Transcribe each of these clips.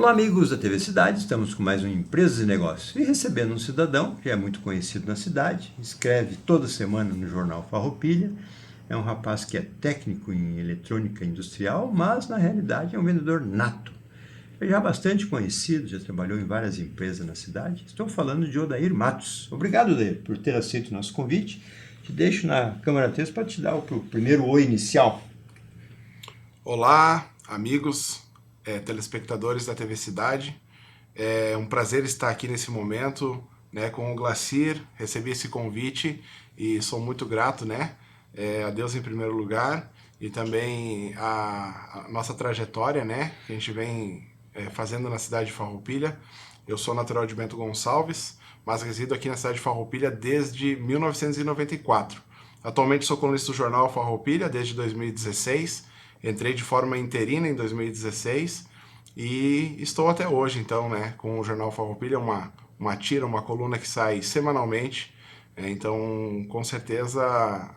Olá, amigos da TV Cidade, estamos com mais um Empresas e Negócios. E recebendo um cidadão que é muito conhecido na cidade, escreve toda semana no jornal Farroupilha, é um rapaz que é técnico em eletrônica industrial, mas na realidade é um vendedor nato. É já bastante conhecido, já trabalhou em várias empresas na cidade. Estou falando de Odair Matos. Obrigado, Odair, por ter aceito o nosso convite. Te deixo na câmera texto para te dar o primeiro oi inicial. Olá, amigos, telespectadores da TV Cidade. É um prazer estar aqui nesse momento, né, com o Glacir. Recebi esse convite e sou muito grato, né, a Deus em primeiro lugar e também a nossa trajetória, né, que a gente vem fazendo na cidade de Farroupilha. Eu sou natural de Bento Gonçalves, mas resido aqui na cidade de Farroupilha desde 1994. Atualmente sou colunista do jornal Farroupilha desde 2016. Entrei de forma interina em 2016 e estou até hoje, então, né, com o Jornal Farroupilha, uma tira, uma coluna que sai semanalmente. Então, com certeza,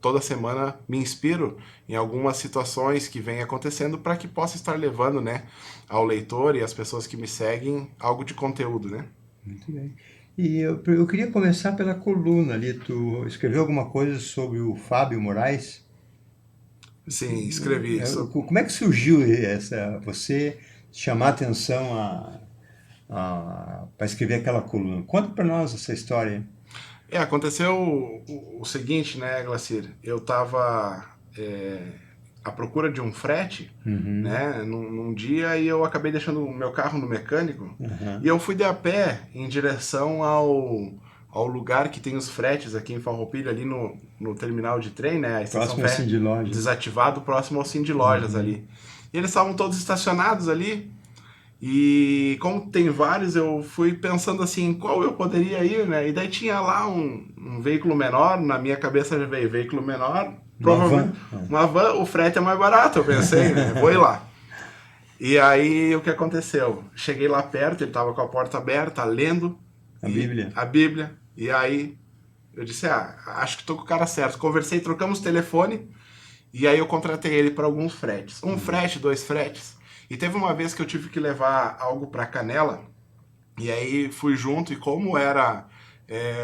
toda semana me inspiro em algumas situações que vêm acontecendo para que possa estar levando, né, ao leitor e às pessoas que me seguem algo de conteúdo, né? Muito bem. E eu queria começar pela coluna ali. Tu escreveu alguma coisa sobre o Fábio Moraes? Sim, escrevi isso. Como é que surgiu você chamar atenção para escrever aquela coluna? Conta para nós essa história. Aconteceu o seguinte, né, Glacir? Eu estava à procura de um frete, Uhum. né, num dia e eu acabei deixando o meu carro no mecânico e Uhum. eu fui de a pé em direção ao lugar que tem os fretes aqui em Farroupilha, ali no terminal de trem, né, a estação Próximo assim Fé de loja. desativado, próximo ao Cindy Lojas Uhum. ali. E eles estavam todos estacionados ali e como tem vários, eu fui pensando assim, qual eu poderia ir, né? E daí tinha lá um veículo menor, na minha cabeça já veio veículo menor, Uma provavelmente van. uma van, o frete é mais barato, eu pensei, né? Vou ir lá. E aí o que aconteceu? Cheguei lá perto, ele tava com a porta aberta, lendo A e Bíblia. a Bíblia. E aí eu disse, acho que tô com o cara certo. Conversei, trocamos telefone e aí eu contratei ele para alguns fretes. Um Uhum. frete, dois fretes. E teve uma vez que eu tive que levar algo para Canela, e aí fui junto, e como era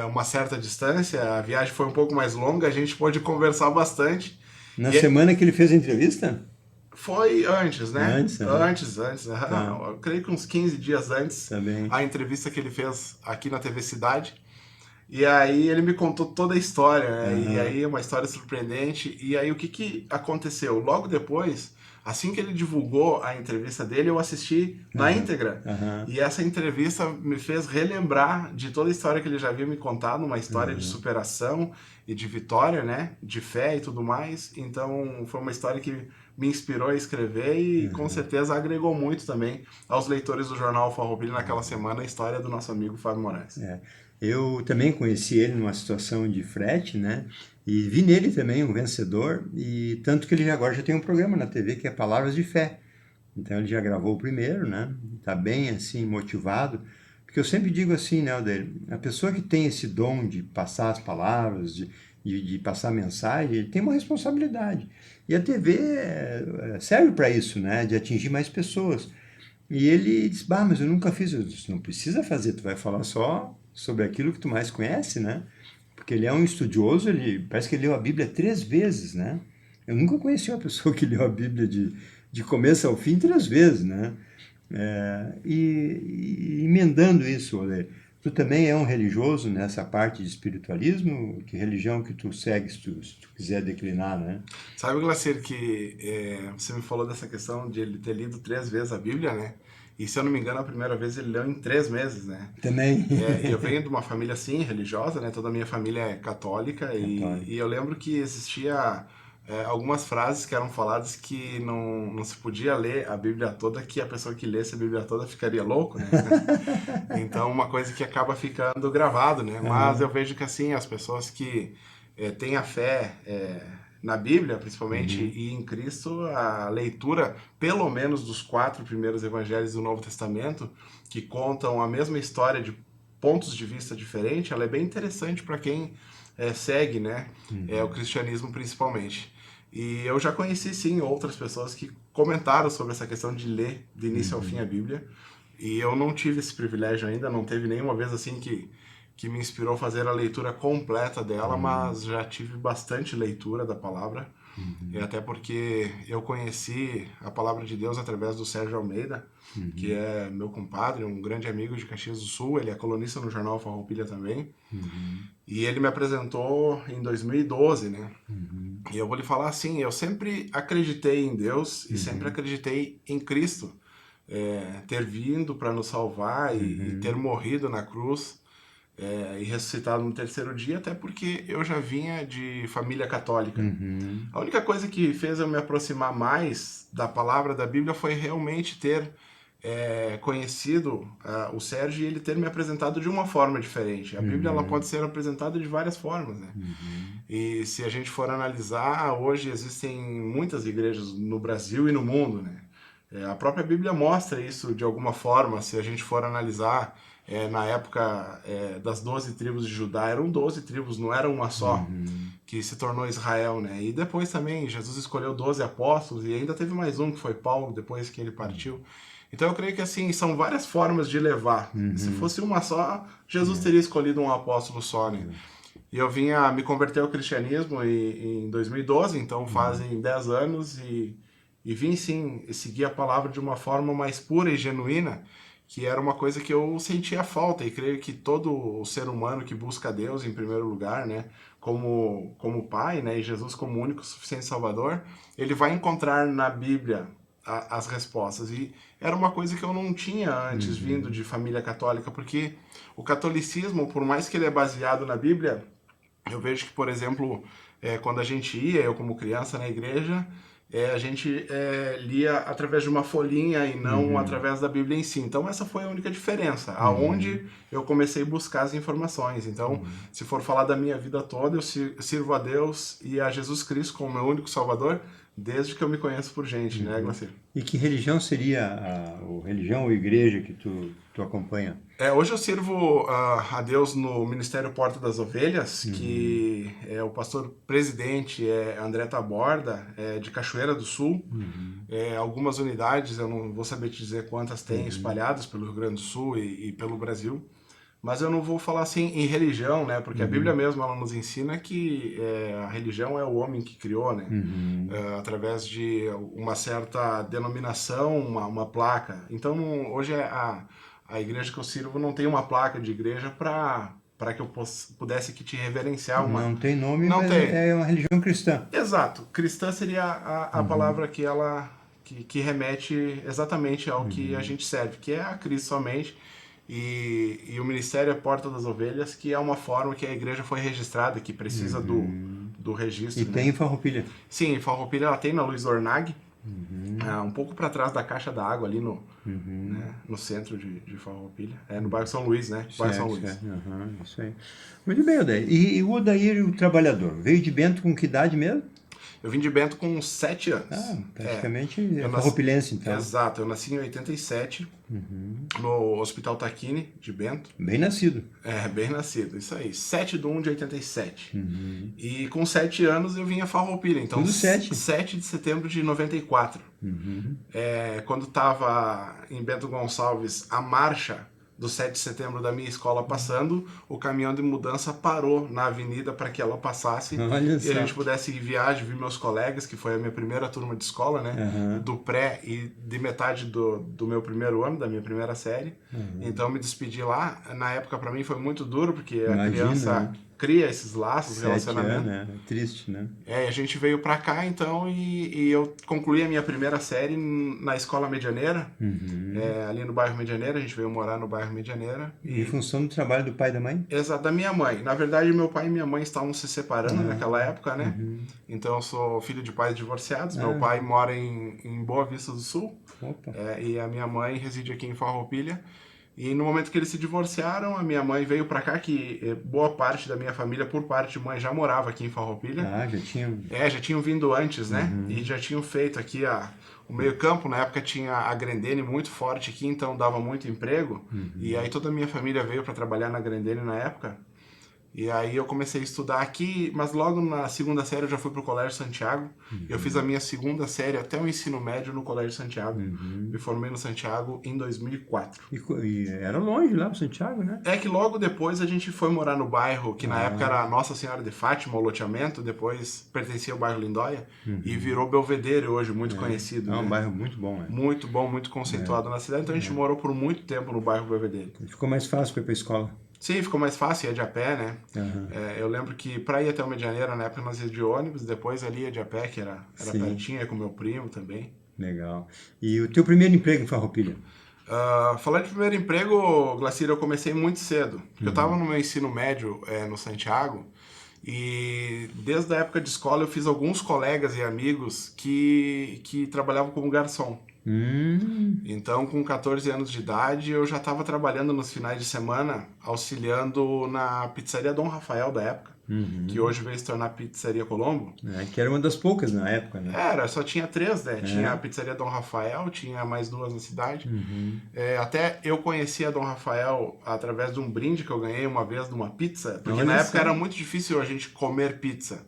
uma certa distância, a viagem foi um pouco mais longa, a gente pôde conversar bastante. Na E semana que ele fez a entrevista? foi antes, né? Antes, aham. Antes. Tá, Eu creio que uns 15 dias antes, tá bem. a entrevista que ele fez aqui na TV Cidade. E aí ele me contou toda a história, né? E Aham. aí uma história surpreendente. E aí o que que aconteceu? Logo depois, assim que ele divulgou a entrevista dele, eu assisti na Aham. íntegra. Aham. E essa entrevista me fez relembrar de toda a história que ele já havia me contado, uma história de Aham. superação e de vitória, né? De fé e tudo mais. Então foi uma história que me inspirou a escrever e com Aham. certeza agregou muito também aos leitores do jornal Farroupilha naquela semana a história do nosso amigo Fábio Moraes. É. Eu também conheci ele numa situação de frete, né? E vi nele também um vencedor, e tanto que ele agora já tem um programa na TV que é Palavras de Fé. Então ele já gravou o primeiro, né? Tá bem assim motivado, porque eu sempre digo assim, né, Aldair, a pessoa que tem esse dom de passar as palavras, de passar mensagem, ele tem uma responsabilidade. E a TV serve para isso, né? De atingir mais pessoas. E ele disse, bah, mas eu nunca fiz. Eu disse, não precisa fazer, tu vai falar só sobre aquilo que tu mais conhece, né? Porque ele é um estudioso, ele parece que ele leu a Bíblia 3 vezes, né? Eu nunca conheci uma pessoa que leu a Bíblia de começo ao fim 3 vezes, né? E emendando isso, Olê, tu também é um religioso nessa parte de espiritualismo? Que religião que tu segue, se tu quiser declinar, né? Sabe, Glacier, que você me falou dessa questão de ele ter lido 3 vezes a Bíblia, né? E se eu não me engano, a primeira vez ele leu em 3 meses, né? Também E eu venho de uma família, assim, religiosa, né? Toda a minha família é católica católico. e eu lembro que existia algumas frases que eram faladas que não se podia ler a Bíblia toda, que a pessoa que lesse a Bíblia toda ficaria louco, né? Então, uma coisa que acaba ficando gravado, né? Mas eu Aham. vejo que, assim, as pessoas que têm a fé na Bíblia, principalmente, Uhum. e em Cristo, a leitura, pelo menos dos 4 primeiros evangelhos do Novo Testamento, que contam a mesma história de pontos de vista diferentes, ela é bem interessante para quem segue, né? O Uhum. cristianismo principalmente. E eu já conheci, sim, outras pessoas que comentaram sobre essa questão de ler de início ao fim a Bíblia. E eu não tive esse privilégio ainda, não teve nenhuma vez assim que me inspirou a fazer a leitura completa dela, mas já tive bastante leitura da palavra. E até porque eu conheci a palavra de Deus através do Sérgio Almeida, que é meu compadre, um grande amigo de Caxias do Sul. Ele é colunista no jornal Farroupilha também. E ele me apresentou em 2012, né? E eu vou lhe falar assim, eu sempre acreditei em Deus e sempre acreditei em Cristo, ter vindo para nos salvar e ter morrido na cruz, e ressuscitado no terceiro dia, até porque eu já vinha de família católica. A única coisa que fez eu me aproximar mais da palavra da Bíblia foi realmente ter conhecido o Sérgio e ele ter me apresentado de uma forma diferente. A Bíblia ela pode ser apresentada de várias formas, né? E se a gente for analisar, hoje existem muitas igrejas no Brasil e no mundo, né? A própria Bíblia mostra isso de alguma forma. Se a gente for analisar, na época das 12 tribos de Judá, eram 12 tribos, não era uma só, que se tornou Israel, né? E depois também Jesus escolheu 12 apóstolos e ainda teve mais um, que foi Paulo, depois que ele partiu. Então eu creio que assim, são várias formas de levar. Se fosse uma só, Jesus teria escolhido um apóstolo só, né? E eu vinha me converter ao cristianismo em 2012, então fazem 10 anos, e vim sim seguir a palavra de uma forma mais pura e genuína, que era uma coisa que eu sentia falta, e creio que todo ser humano que busca Deus em primeiro lugar, né, como Pai, né, e Jesus como único suficiente Salvador, ele vai encontrar na Bíblia as respostas. E era uma coisa que eu não tinha antes, vindo de família católica, porque o catolicismo, por mais que ele é baseado na Bíblia, eu vejo que, por exemplo, quando a gente ia, eu como criança na igreja, a gente lia através de uma folhinha e não através da Bíblia em si. Então essa foi a única diferença, aonde eu comecei a buscar as informações. Então, se for falar da minha vida toda, eu sirvo a Deus e a Jesus Cristo como meu único Salvador, desde que eu me conheço por gente, né, Glacir? E que religião seria religião ou igreja que tu acompanha? Hoje eu sirvo a Deus no Ministério Porta das Ovelhas, que o pastor presidente é André Taborda, de Cachoeira do Sul. Algumas unidades, eu não vou saber te dizer quantas tem espalhadas pelo Rio Grande do Sul e pelo Brasil, mas eu não vou falar assim em religião, né? Porque a Bíblia mesmo ela nos ensina que a religião é o homem que criou, né? Através de uma certa denominação, uma placa. Então, hoje a igreja que eu sirvo não tem uma placa de igreja para que eu pudesse aqui te reverenciar uma. Não tem nome, Não mas tem. é uma religião cristã. Exato. Cristã seria a palavra que ela que remete exatamente ao que a gente serve, que é a Cristo somente. E o Ministério é Porta das Ovelhas, que é uma forma que a igreja foi registrada, que precisa do registro. E né? tem em Farroupilha. Sim, em Farroupilha ela tem na Luiz Ornag, um pouco para trás da caixa da água ali no centro de Farroupilha. No bairro São Luís, né? Bairro São Luís. Certo. Isso aí. Muito bem, Odair. E o Odair, o trabalhador, veio de Bento com que idade mesmo? Eu vim de Bento com 7 anos. Praticamente farroupilense, então. Exato, eu nasci em 87, no Hospital Taquini, de Bento. Bem nascido. Bem nascido, isso aí. 7/1 de 87. E com 7 anos eu vim a Farroupilha, então Tudo 7. 7 de setembro de 94. Quando estava em Bento Gonçalves a marcha do 7 de setembro da minha escola passando, o caminhão de mudança parou na avenida para que ela passasse Olha e a gente pudesse ir viagem, ver meus colegas, que foi a minha primeira turma de escola, né? Do pré e de metade do meu primeiro ano, da minha primeira série. Então me despedi lá. Na época para mim foi muito duro, porque a criança cria esses laços, 7 relacionamento. anos, é triste, né? A gente veio pra cá então e eu concluí a minha primeira série na Escola Medianeira, ali no bairro Medianeira. A gente veio morar no bairro Medianeira. Em função do trabalho do pai e da mãe? Exato, da minha mãe. Na verdade, meu pai e minha mãe estavam se separando naquela época, né? Então eu sou filho de pais divorciados. Meu pai mora em Boa Vista do Sul. Opa. E a minha mãe reside aqui em Farroupilha. E no momento que eles se divorciaram, a minha mãe veio pra cá, que boa parte da minha família, por parte de mãe, já morava aqui em Farroupilha. Já tinham... Já tinham vindo antes, né? E já tinham feito aqui o meio campo. Na época tinha a Grendene muito forte aqui, então dava muito emprego. E aí toda a minha família veio para trabalhar na Grendene na época. E aí eu comecei a estudar aqui, mas logo na segunda série eu já fui pro Colégio Santiago. Eu fiz a minha segunda série até o ensino médio no Colégio Santiago. Me formei no Santiago em 2004. E era longe lá pro Santiago, né? É que logo depois a gente foi morar no bairro, que na época era Nossa Senhora de Fátima, o loteamento, depois pertencia ao bairro Lindóia, e virou Belvedere hoje, muito conhecido, É um né? bairro muito bom, né? Muito bom, muito conceituado na cidade, então a gente morou por muito tempo no bairro Belvedere. Ficou mais fácil para ir pra escola. Sim, ficou mais fácil, ia de a pé, né? Aham. Eu lembro que pra ir até o Medianeira, na época nós ia de ônibus, depois ali ia de a pé, que era Sim. pertinho, ia com meu primo também. Legal. E o teu primeiro emprego em Farroupilha? Falar de primeiro emprego, Glacir, eu comecei muito cedo. Eu estava no meu ensino médio no Santiago e desde a época de escola eu fiz alguns colegas e amigos que trabalhavam como garçom. Então, com 14 anos de idade, eu já estava trabalhando nos finais de semana, auxiliando na pizzaria Dom Rafael da época, que hoje veio se tornar Pizzaria Colombo. É, que era uma das poucas na época, né? Só tinha 3, né? Tinha a Pizzaria Dom Rafael, tinha mais 2 na cidade. Até eu conheci a Dom Rafael através de um brinde que eu ganhei uma vez de uma pizza, porque na época era muito difícil a gente comer pizza.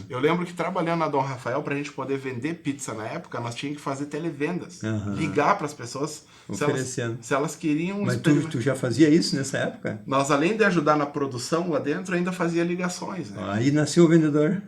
Eu lembro que trabalhando na Dom Rafael, pra gente poder vender pizza na época, nós tínhamos que fazer televendas. Ligar para as pessoas oferecendo. Se elas queriam... Mas tu já fazia isso nessa época? Nós, além de ajudar na produção lá dentro, ainda fazia ligações, né? Aí nasceu o vendedor.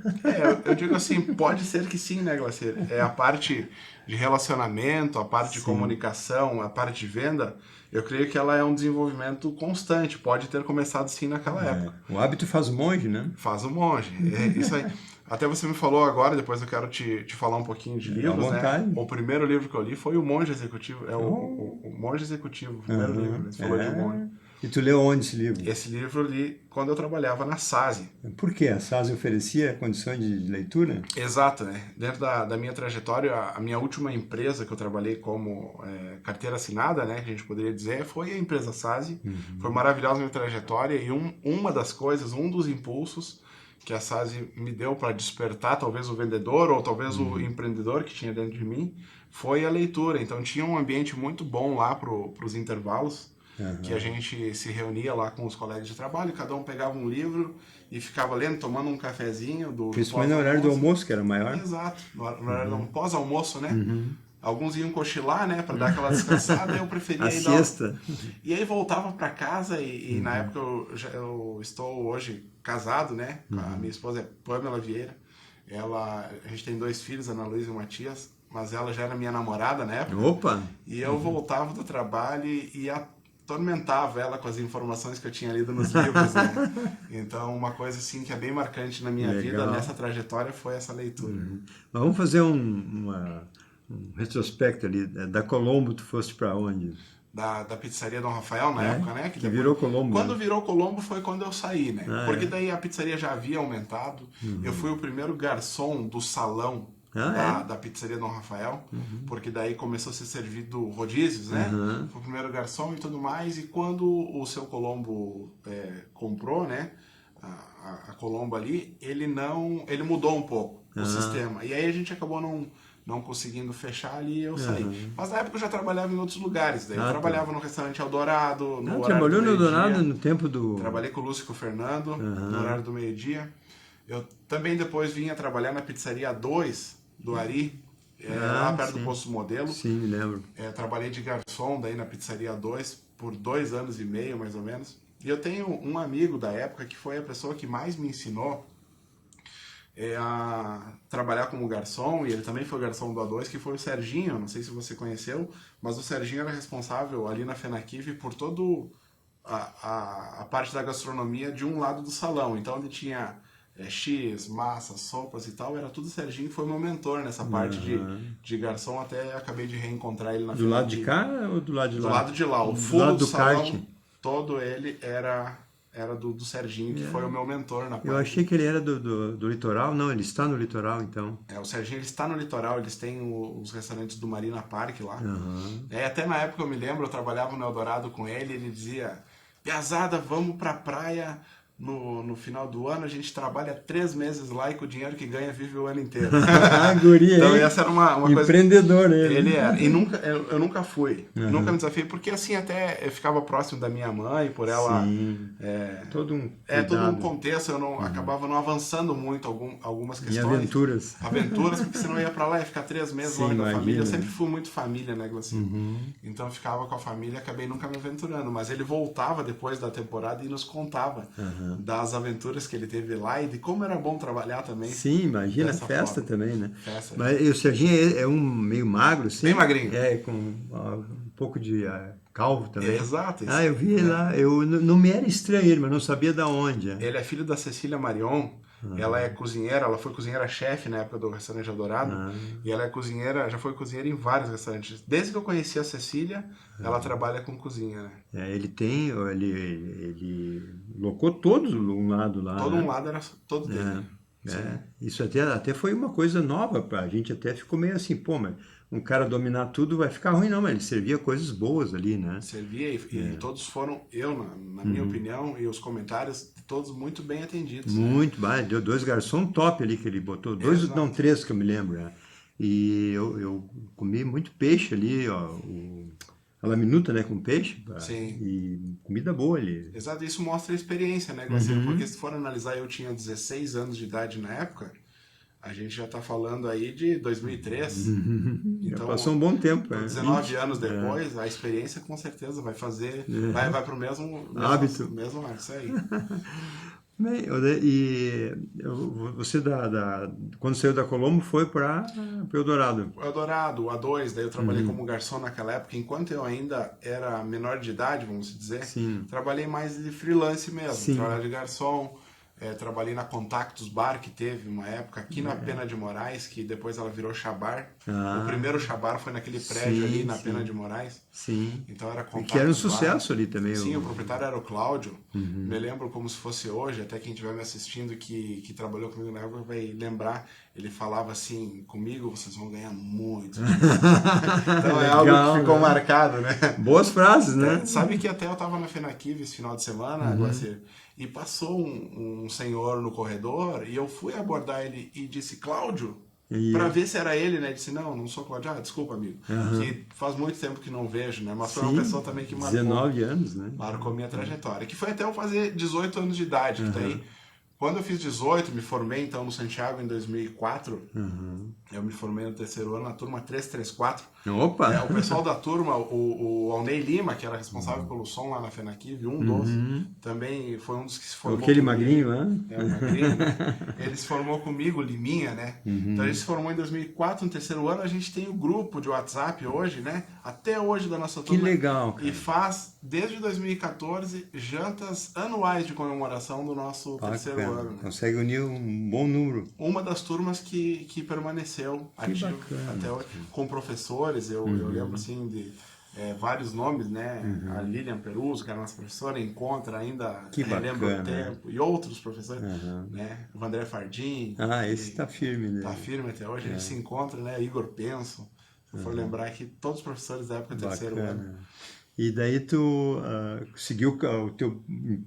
Eu digo assim, pode ser que sim, né, Glacier? É a parte de relacionamento, a parte de comunicação, a parte de venda, eu creio que ela é um desenvolvimento constante, pode ter começado sim naquela época. O hábito faz o monge, né? Faz o monge, é isso aí. Até você me falou agora, depois eu quero te falar um pouquinho de livros, né? O primeiro livro que eu li foi O Monge Executivo, o Monge Executivo, o primeiro livro, você falou de monge. E tu leu onde esse livro? Esse livro eu li quando eu trabalhava na SASE. Por quê? A SASE oferecia condições de leitura? Exato, né? Dentro da minha trajetória, a minha última empresa que eu trabalhei como carteira assinada, né, que a gente poderia dizer, foi a empresa SASE. Foi maravilhosa a minha trajetória e uma das coisas, um dos impulsos que a SASE me deu para despertar talvez o vendedor ou talvez o empreendedor que tinha dentro de mim, foi a leitura. Então tinha um ambiente muito bom lá para os intervalos, que a gente se reunia lá com os colegas de trabalho, cada um pegava um livro e ficava lendo, tomando um cafezinho. Principalmente no horário do almoço, que era maior. Exato, no horário do pós-almoço, né? Alguns iam cochilar, né, para dar aquela descansada, eu preferia ir siesta. E aí voltava para casa e na época eu estou hoje casado, né? A minha esposa é Pamela Vieira. A gente tem 2 filhos, Ana Luísa e Matias, mas ela já era minha namorada na época. Opa! E eu voltava do trabalho e atormentava ela com as informações que eu tinha lido nos livros, né? Então, uma coisa assim que é bem marcante na minha vida, nessa trajetória, foi essa leitura. Mas vamos fazer um retrospecto ali. Da Colombo, tu foste para onde? Da pizzaria Dom Rafael na época, né? Que depois, virou Colombo. Quando virou Colombo foi quando eu saí, né? Porque daí a pizzaria já havia aumentado. Eu fui o primeiro garçom do salão da pizzaria Dom Rafael, porque daí começou a ser servido rodízios, né? Foi o primeiro garçom e tudo mais. E quando o seu Colombo comprou, né? A Colombo ali, ele mudou um pouco o sistema. E aí a gente acabou não conseguindo fechar ali e eu saí. Mas na época eu já trabalhava em outros lugares. Daí eu trabalhava no restaurante Eldorado, no horário trabalhou do no Eldorado meio-dia. no tempo do... Trabalhei com o Lúcio e com o Fernando no horário do meio-dia. Eu também depois vinha trabalhar na pizzaria 2 do Ari, lá perto do Posto Modelo. Sim, me lembro. Trabalhei de garçom daí na pizzaria 2 por 2 anos e meio, mais ou menos. E eu tenho um amigo da época que foi a pessoa que mais me ensinou a trabalhar como garçom, e ele também foi garçom do A2, que foi o Serginho. Não sei se você conheceu, mas o Serginho era responsável ali na Fenaquive por todo a parte da gastronomia de um lado do salão. Então ele tinha X, massas, sopas e tal, era tudo o Serginho, que foi meu mentor nessa parte de garçom, até acabei de reencontrar ele na Do lado de cá ou do lado de lá? Do lado de lá, o fundo do salão, todo ele era do Serginho, que foi o meu mentor na parte. Eu achei que ele era do litoral. Não, ele está no litoral, então. O Serginho, ele está no litoral, eles têm os restaurantes do Marina Park lá. Até na época eu me lembro, eu trabalhava no Eldorado com ele, ele dizia: Piazada, vamos pra praia no final do ano, a gente trabalha 3 meses lá e com o dinheiro que ganha vive o ano inteiro. Guria, Então hein? essa era uma coisa... Empreendedor ele. Ele era. E eu nunca fui. Nunca me desafiei, porque assim até eu ficava próximo da minha mãe, por ela... Sim. Todo um todo um cuidado. contexto, eu não acabava não avançando muito algumas Em questões. aventuras. Aventuras, porque senão eu ia pra lá e ficar 3 meses Sim, longe da família. Eu imagina. sempre fui muito família, né, Glaucinho? Então eu ficava com a família e acabei nunca me aventurando. Mas ele voltava depois da temporada e nos contava das aventuras que ele teve lá e de como era bom trabalhar também. Sim, imagina a dessa festa forma. também, né? Festa. Mas e o Serginho é um meio magro, sim? Bem magrinho. Com um pouco de calvo também. Exato. Ah, eu vi ele lá. Não me era estranho ele, mas não sabia da onde. Ele é filho da Cecília Marion. Ela é cozinheira, ela foi cozinheira-chefe na época do restaurante Eldorado. E ela é cozinheira, já foi cozinheira em vários restaurantes. Desde que eu conheci a Cecília, ela trabalha com cozinha, né? Ele locou todo um lado lá. Todo né? um lado era todo dele. Isso até foi uma coisa nova pra gente, até ficou meio assim, pô, mas um cara dominar tudo vai ficar ruim não, mas ele servia coisas boas ali, né? Servia e todos foram, na minha opinião, e os comentários, todos muito bem atendidos. Muito, deu 2 garçons top ali que ele botou, 2, não, 3 que eu me lembro, né? E eu comi muito peixe ali, ó, a laminuta, né, com peixe, Sim. E comida boa ali. Exato, isso mostra a experiência, né, Glaucinho? Porque se for analisar, eu tinha 16 anos de idade na época, a gente já tá falando aí de 2003. Já passou um bom tempo, né? 19 anos depois, a experiência com certeza vai fazer, vai pro mesmo hábito. Mesmo hábito, isso aí. Bem, você quando saiu da Colombo foi para o Eldorado. O Eldorado, o A2, daí eu trabalhei como garçom naquela época, enquanto eu ainda era menor de idade, vamos dizer. Sim. Trabalhei mais de freelance mesmo, Sim. trabalhei de garçom. Trabalhei na Contactus Bar, que teve uma época aqui na Pena de Moraes, que depois ela virou Chabar. O primeiro Chabar foi naquele prédio ali na Pena de Moraes. Sim. Então era Contactus que era um Bar. sucesso ali também. Sim, o proprietário era o Cláudio. Me lembro como se fosse hoje, até quem estiver me assistindo que trabalhou comigo na época vai lembrar. Ele falava assim, comigo vocês vão ganhar muito. Então é algo que ficou marcado, né? Boas frases, né? Sabe que até eu tava na Fenaquiv esse final de semana, Glacier, e passou um senhor no corredor e eu fui abordar ele e disse, Cláudio, para ver se era ele, né? Ele disse, não sou Cláudio. Ah, desculpa, amigo. Que faz muito tempo que não vejo, né? Mas foi uma pessoa também que marcou. 19 anos, né? Marcou minha trajetória. Que foi até eu fazer 18 anos de idade. Que daí, quando eu fiz 18, me formei então no Santiago em 2004. Eu me formei no terceiro ano na turma 334. Opa! O pessoal da turma, o Alnei Lima, que era responsável pelo som lá na Fenaquiv, um dos, também foi um dos que se formou. Aquele comigo. magrinho, né? O magrinho, né? Ele se formou comigo, Liminha, né? Então ele se formou em 2004, no terceiro ano. A gente tem o grupo de WhatsApp hoje, né? Até hoje da nossa turma. Que legal, cara. E faz, desde 2014, jantas anuais de comemoração do nosso terceiro ano. Né? Consegue unir um bom número. Uma das turmas que permaneceu ativo até hoje, com professores, eu lembro assim de vários nomes, né? A Lilian Peruso, que era nossa professora, encontra ainda, relembra o tempo, e outros professores, né? O André Fardim. Esse tá firme, né? Tá firme até hoje, a gente se encontra, né? Igor Penso, se for lembrar que todos os professores da época do terceiro ano. E daí tu seguiu o teu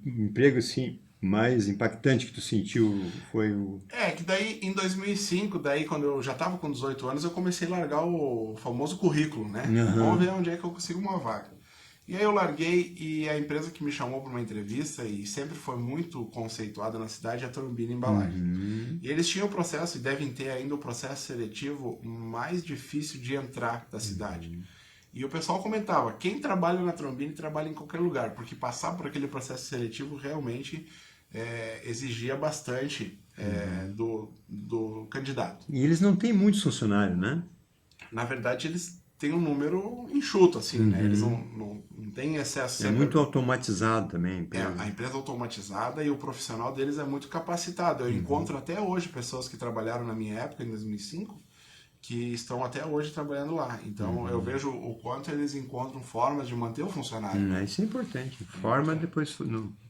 emprego assim, mais impactante que tu sentiu foi o... Que daí em 2005, daí quando eu já estava com 18 anos, eu comecei a largar o famoso currículo, né? Vamos ver onde é que eu consigo uma vaga. E aí eu larguei e a empresa que me chamou para uma entrevista e sempre foi muito conceituada na cidade é a Trombini Embalagem. E eles tinham o processo, e devem ter ainda o processo seletivo mais difícil de entrar da cidade. E o pessoal comentava, quem trabalha na Trombini trabalha em qualquer lugar, porque passar por aquele processo seletivo realmente exigia bastante do candidato. E eles não têm muitos funcionários, né? Na verdade, eles têm um número enxuto, assim, né? Eles não têm excesso. É muito automatizado também. A empresa é automatizada e o profissional deles é muito capacitado. Eu encontro até hoje pessoas que trabalharam na minha época, em 2005, que estão até hoje trabalhando lá. Então, eu vejo o quanto eles encontram formas de manter o funcionário. Isso é importante. Forma depois,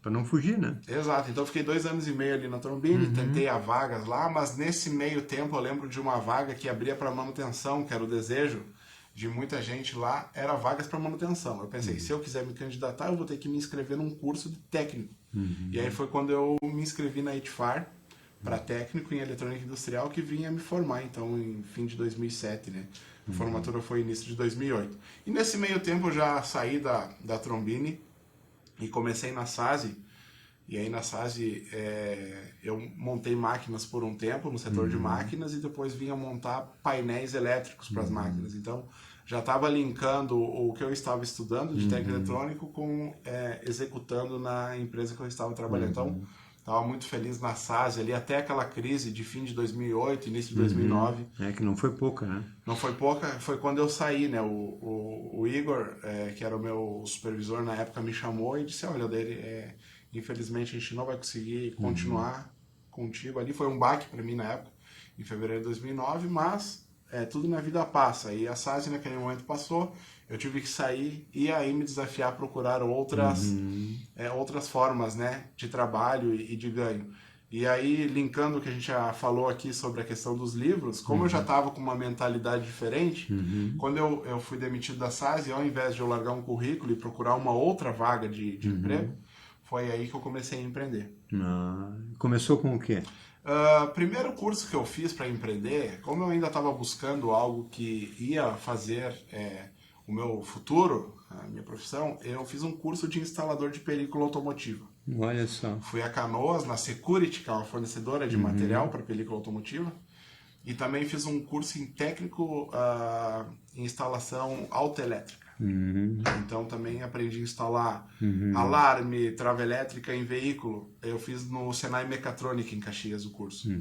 para não fugir, né? Exato. Então, eu fiquei 2 anos e meio ali na Trombini, tentei a vagas lá, mas nesse meio tempo eu lembro de uma vaga que abria para manutenção, que era o Desejo. de muita gente lá era vagas para manutenção. Eu pensei, se eu quiser me candidatar, eu vou ter que me inscrever num curso de técnico. E aí foi quando eu me inscrevi na ITFAR para técnico em eletrônica industrial, que vinha me formar, então, em fim de 2007, né? A formatura foi início de 2008. E nesse meio tempo eu já saí da Trombini e comecei na SASI. E aí na SASI eu montei máquinas por um tempo no setor de máquinas e depois vinha montar painéis elétricos para as máquinas. Então já estava linkando o que eu estava estudando de técnico eletrônico com executando na empresa que eu estava trabalhando. Então estava muito feliz na SASI ali, até aquela crise de fim de 2008, início de 2009. Que não foi pouca, né? Não foi pouca, foi quando eu saí, né? O Igor, que era o meu supervisor na época, me chamou e disse, olha, infelizmente a gente não vai conseguir continuar contigo ali. Foi um baque para mim na época, em fevereiro de 2009, mas tudo na vida passa. E a SASI naquele momento passou, eu tive que sair e aí me desafiar a procurar outras formas, né, de trabalho e de ganho. E aí, linkando o que a gente já falou aqui sobre a questão dos livros, como eu já estava com uma mentalidade diferente, quando eu fui demitido da SASI, ao invés de eu largar um currículo e procurar uma outra vaga de emprego, foi aí que eu comecei a empreender. Começou com o quê? Primeiro curso que eu fiz para empreender, como eu ainda estava buscando algo que ia fazer o meu futuro, a minha profissão, eu fiz um curso de instalador de película automotiva. Olha só. Fui a Canoas, na Security, que é uma fornecedora de material para película automotiva, e também fiz um curso em técnico em instalação autoelétrica. Então também aprendi a instalar alarme, trava elétrica em veículo. Eu fiz no Senai Mechatronic em Caxias o curso.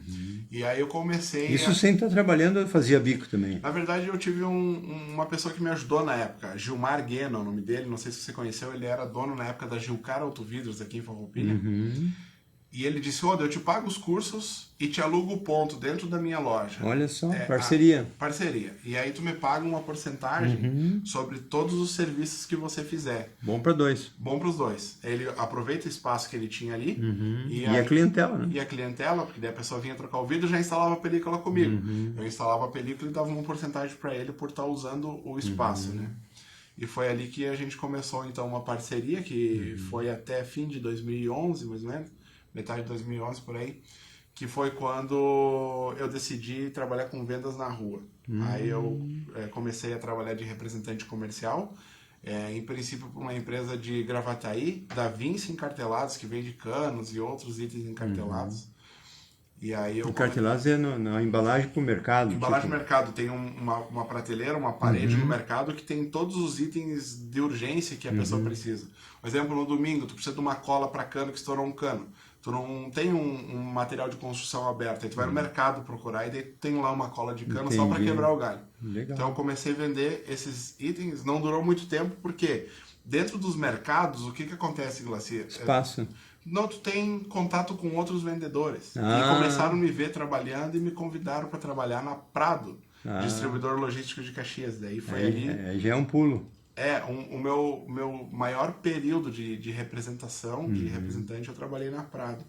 E aí eu comecei... Isso sem estar trabalhando, eu fazia bico também. Na verdade eu tive uma pessoa que me ajudou na época, Gilmar Guena, o nome dele, não sei se você conheceu, ele era dono na época da Gilcar Autovidros aqui em Farroupilha. E ele disse, eu te pago os cursos e te alugo o ponto dentro da minha loja. Olha só, parceria. Parceria. E aí tu me paga uma porcentagem sobre todos os serviços que você fizer. Bom para dois. Bom para os dois. Ele aproveita o espaço que ele tinha ali. E a clientela, né? E a clientela, porque daí a pessoa vinha trocar o vidro e já instalava a película comigo. Eu instalava a película e dava uma porcentagem para ele por estar usando o espaço, né? E foi ali que a gente começou, então, uma parceria que foi até fim de 2011, mais ou menos. Metade de 2011 por aí, que foi quando eu decidi trabalhar com vendas na rua. Aí eu comecei a trabalhar de representante comercial, em princípio para uma empresa de Gravataí, da Vinci Encartelados, que vende canos e outros itens encartelados. E aí encartelados é na embalagem para o mercado. Embalagem no mercado, tem uma prateleira, uma parede no mercado que tem todos os itens de urgência que a pessoa precisa. Por exemplo, no domingo, tu precisa de uma cola para cano que estourou um cano. Tu não tem um material de construção aberto, aí tu vai no mercado procurar e daí tem lá uma cola de cano só para quebrar o galho. Legal. Então eu comecei a vender esses itens, não durou muito tempo, porque dentro dos mercados, o que acontece, Glacier? Espaço. Não, tu tem contato com outros vendedores. E começaram a me ver trabalhando e me convidaram para trabalhar na Prado, distribuidor logístico de Caxias. Daí foi ali... já é um pulo. O meu maior período de representação, de representante, eu trabalhei na Prado.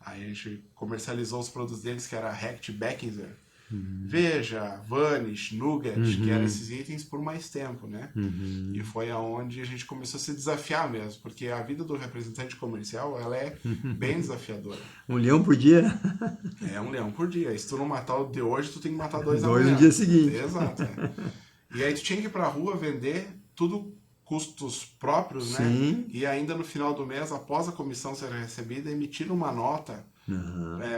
Aí a gente comercializou os produtos deles, que era Hecht, Beckinser, Veja, Vanish, Nugget, que eram esses itens por mais tempo, né? E foi aonde a gente começou a se desafiar mesmo, porque a vida do representante comercial, ela é bem desafiadora. Um leão por dia? É, um leão por dia. E se tu não matar o de hoje, tu tem que matar dois no dia seguinte. Exato. E aí tu tinha que ir pra rua vender tudo custos próprios, né? Sim. E ainda no final do mês, após a comissão ser recebida, emitir uma nota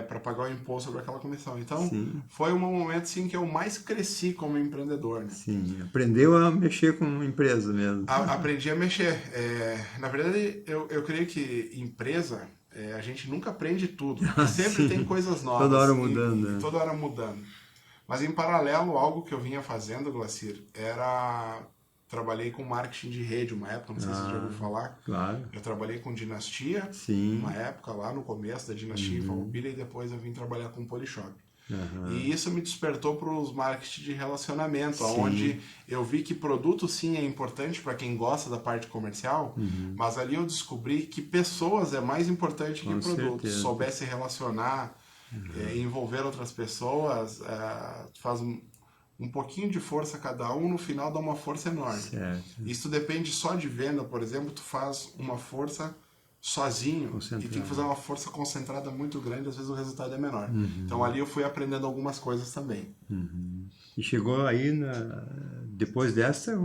para pagar o imposto sobre aquela comissão. Então, foi um momento assim, que eu mais cresci como empreendedor. Né? Sim, aprendeu a mexer com empresa mesmo. Aprendi a mexer. Na verdade, eu creio que empresa, a gente nunca aprende tudo. Sempre tem coisas novas. Toda hora mudando. Toda hora mudando. Mas em paralelo, algo que eu vinha fazendo, Glacier, era... Trabalhei com marketing de rede uma época, não sei se você já ouviu falar. Claro. Eu trabalhei com Dinastia, uma época lá no começo da Dinastia em Farroupilha, e depois eu vim trabalhar com Polishop. E isso me despertou para os marketing de relacionamento, onde eu vi que produto sim é importante para quem gosta da parte comercial, mas ali eu descobri que pessoas é mais importante que produto. Se soubesse relacionar, envolver outras pessoas, faz um pouquinho de força cada um, no final dá uma força enorme. Certo. Isso depende só de venda, por exemplo, tu faz uma força sozinho e tem que fazer uma força concentrada muito grande, às vezes o resultado é menor. Então ali eu fui aprendendo algumas coisas também. E chegou aí, depois dessa,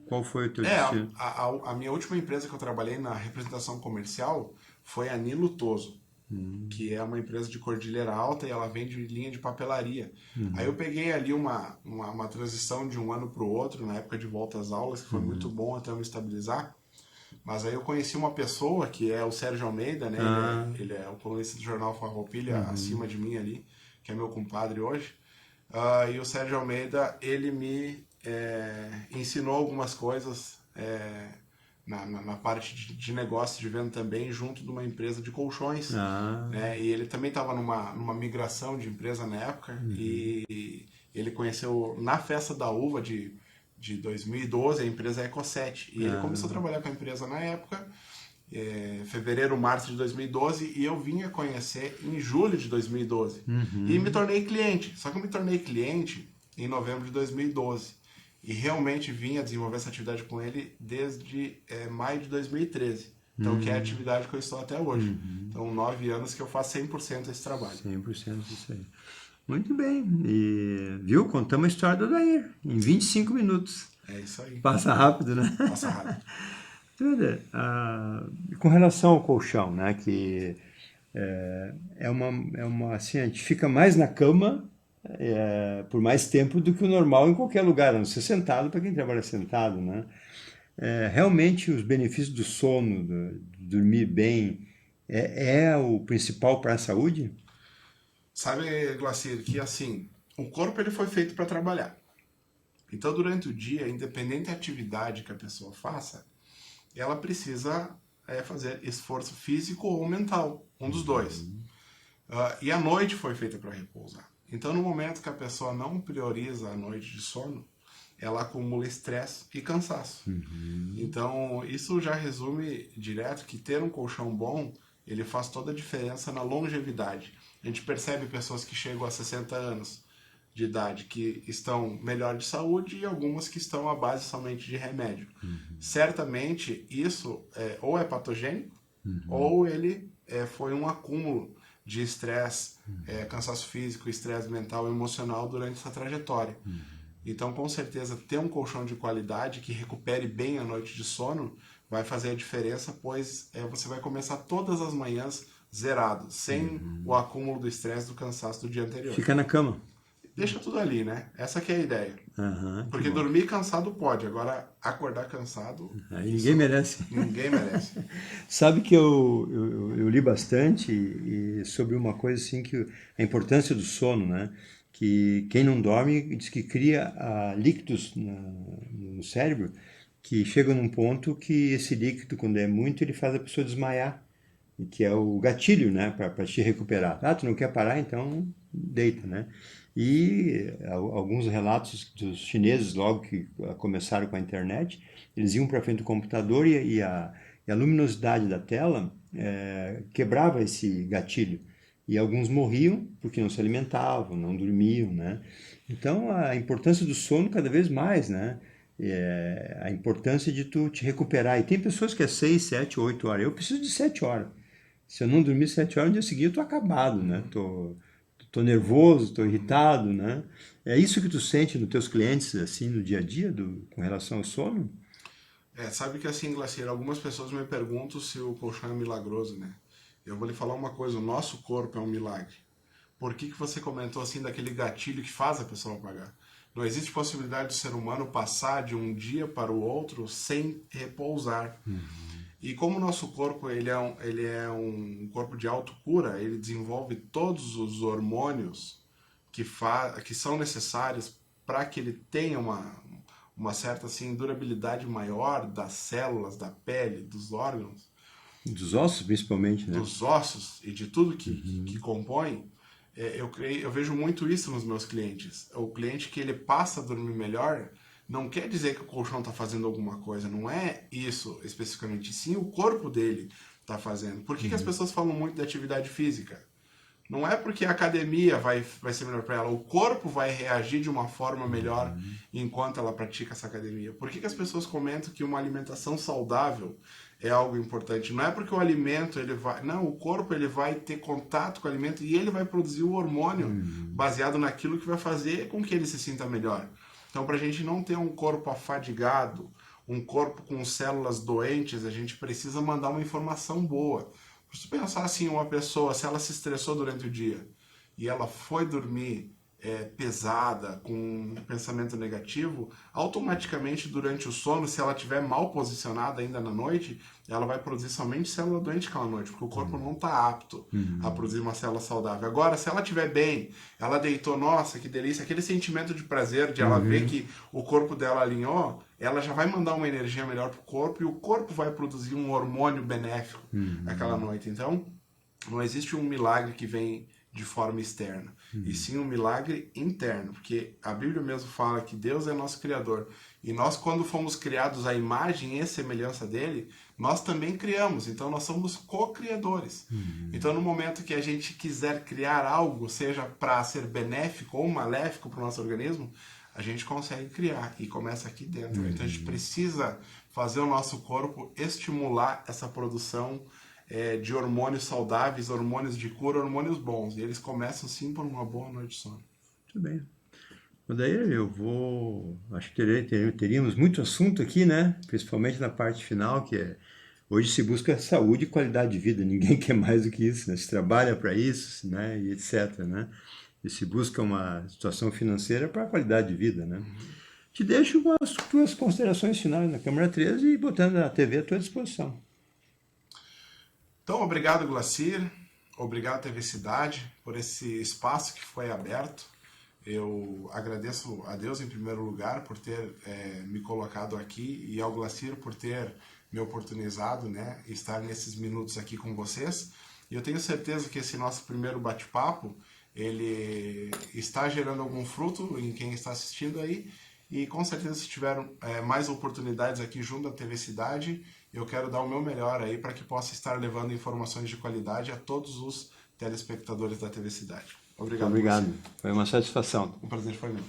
qual foi o teu destino? A minha última empresa que eu trabalhei na representação comercial foi a Nilo Toso, que é uma empresa de Cordilheira Alta e ela vende linha de papelaria. Aí eu peguei ali uma transição de um ano para o outro, na época de volta às aulas, que foi muito bom até eu me estabilizar. Mas aí eu conheci uma pessoa, que é o Sérgio Almeida, né? Ele é o colunista do jornal Farroupilha, acima de mim ali, que é meu compadre hoje. E o Sérgio Almeida, ele me ensinou algumas coisas na parte de negócio, de venda também, junto de uma empresa de colchões. Né? E ele também estava numa migração de empresa na época, e ele conheceu na Festa da Uva de 2012 a empresa Eco7. E ele começou a trabalhar com a empresa na época, fevereiro, março de 2012, e eu vim a conhecer em julho de 2012. E me tornei cliente. Só que eu me tornei cliente em novembro de 2012. E realmente vim a desenvolver essa atividade com ele desde maio de 2013. Então, que é a atividade que eu estou até hoje. Então, 9 anos que eu faço 100% esse trabalho. 100% isso aí. Muito bem. E, viu? Contamos a história do Odair em 25 minutos. É isso aí. Passa rápido, né? Passa rápido. Com relação ao colchão, né? Que assim, a gente fica mais na cama por mais tempo do que o normal em qualquer lugar, a não ser sentado para quem trabalha sentado, né? Realmente os benefícios do sono, de dormir bem, é o principal para a saúde? Sabe, Glacir, que assim, o corpo ele foi feito para trabalhar. Então, durante o dia, independente da atividade que a pessoa faça, ela precisa fazer esforço físico ou mental, um dos dois. E a noite foi feita para repousar. Então, no momento que a pessoa não prioriza a noite de sono, ela acumula estresse e cansaço. Então, isso já resume direto que ter um colchão bom, ele faz toda a diferença na longevidade. A gente percebe pessoas que chegam a 60 anos de idade que estão melhor de saúde e algumas que estão à base somente de remédio. Certamente isso ou é patogênico ou ele foi um acúmulo de estresse, cansaço físico, estresse mental e emocional durante essa trajetória. Então, com certeza, ter um colchão de qualidade que recupere bem a noite de sono vai fazer a diferença, pois você vai começar todas as manhãs zerado, sem o acúmulo do estresse, do cansaço do dia anterior. Fica na cama. Deixa tudo ali, né? Essa que é a ideia. Porque dormir cansado pode, agora acordar cansado... Aí ninguém merece. Ninguém merece. Sabe que eu li bastante sobre uma coisa assim, que a importância do sono, né? Que quem não dorme diz que cria líquidos no cérebro que chegam num ponto que esse líquido, quando é muito, ele faz a pessoa desmaiar. Que é o gatilho, né, para te recuperar. Tu não quer parar, então deita, né? E alguns relatos dos chineses, logo que começaram com a internet, eles iam para frente do computador e a luminosidade da tela quebrava esse gatilho. E alguns morriam porque não se alimentavam, não dormiam, né? Então, a importância do sono cada vez mais, né? A importância de tu te recuperar. E tem pessoas que é 6, 7, 8 horas. Eu preciso de 7 horas. Se eu não dormir 7 horas, no dia seguinte eu tô acabado, né? Tô nervoso, tô irritado, né? É isso que tu sente nos teus clientes, assim, no dia a dia, com relação ao sono? Sabe que assim, Glacier, algumas pessoas me perguntam se o colchão é milagroso, né? Eu vou lhe falar uma coisa, o nosso corpo é um milagre. Por que você comentou assim daquele gatilho que faz a pessoa apagar? Não existe possibilidade do ser humano passar de um dia para o outro sem repousar. E como o nosso corpo ele é um corpo de autocura, ele desenvolve todos os hormônios que são necessários para que ele tenha uma certa assim, durabilidade maior das células, da pele, dos órgãos. Dos ossos, principalmente, né? Dos ossos e de tudo que compõe. Eu vejo muito isso nos meus clientes. O cliente que ele passa a dormir melhor não quer dizer que o colchão está fazendo alguma coisa, não é isso especificamente, sim o corpo dele está fazendo. Por que as pessoas falam muito da atividade física? Não é porque a academia vai ser melhor para ela, o corpo vai reagir de uma forma melhor enquanto ela pratica essa academia. Por que as pessoas comentam que uma alimentação saudável é algo importante? Não é porque o alimento ele vai, não, o corpo ele vai ter contato com o alimento e ele vai produzir o hormônio baseado naquilo que vai fazer com que ele se sinta melhor. Então, para a gente não ter um corpo afadigado, um corpo com células doentes, a gente precisa mandar uma informação boa. Se tu pensar assim, uma pessoa, se ela se estressou durante o dia e ela foi dormir pesada, com um pensamento negativo, automaticamente durante o sono, se ela estiver mal posicionada ainda na noite, ela vai produzir somente célula doente aquela noite, porque o corpo não está apto a produzir uma célula saudável. Agora, se ela estiver bem, ela deitou, nossa, que delícia, aquele sentimento de prazer de ela ver que o corpo dela alinhou, ela já vai mandar uma energia melhor para o corpo e o corpo vai produzir um hormônio benéfico aquela noite. Então, não existe um milagre que vem de forma externa, e sim um milagre interno, porque a Bíblia mesmo fala que Deus é nosso Criador, e nós quando fomos criados à imagem e semelhança dele, nós também criamos, então nós somos co-criadores. Então no momento que a gente quiser criar algo, seja para ser benéfico ou maléfico para o nosso organismo, a gente consegue criar, e começa aqui dentro. Então a gente precisa fazer o nosso corpo estimular essa produção de hormônios saudáveis, hormônios de cura, hormônios bons. E eles começam sim por uma boa noite de sono. Muito bem. Daí acho que teríamos muito assunto aqui, né? Principalmente na parte final, que hoje se busca saúde e qualidade de vida. Ninguém quer mais do que isso, né? Se trabalha para isso, né? E etc, né? E se busca uma situação financeira para a qualidade de vida, né? Te deixo com as tuas considerações finais na Câmara 13 e botando a TV à tua disposição. Então, obrigado, Glacir. Obrigado, TV Cidade, por esse espaço que foi aberto. Eu agradeço a Deus, em primeiro lugar, por ter me colocado aqui e ao Glacir por ter me oportunizado, né, estar nesses minutos aqui com vocês. E eu tenho certeza que esse nosso primeiro bate-papo, ele está gerando algum fruto em quem está assistindo aí. E com certeza, se tiver mais oportunidades aqui junto à TV Cidade, eu quero dar o meu melhor aí para que possa estar levando informações de qualidade a todos os telespectadores da TV Cidade. Obrigado. Obrigado. Foi uma satisfação. O prazer foi meu.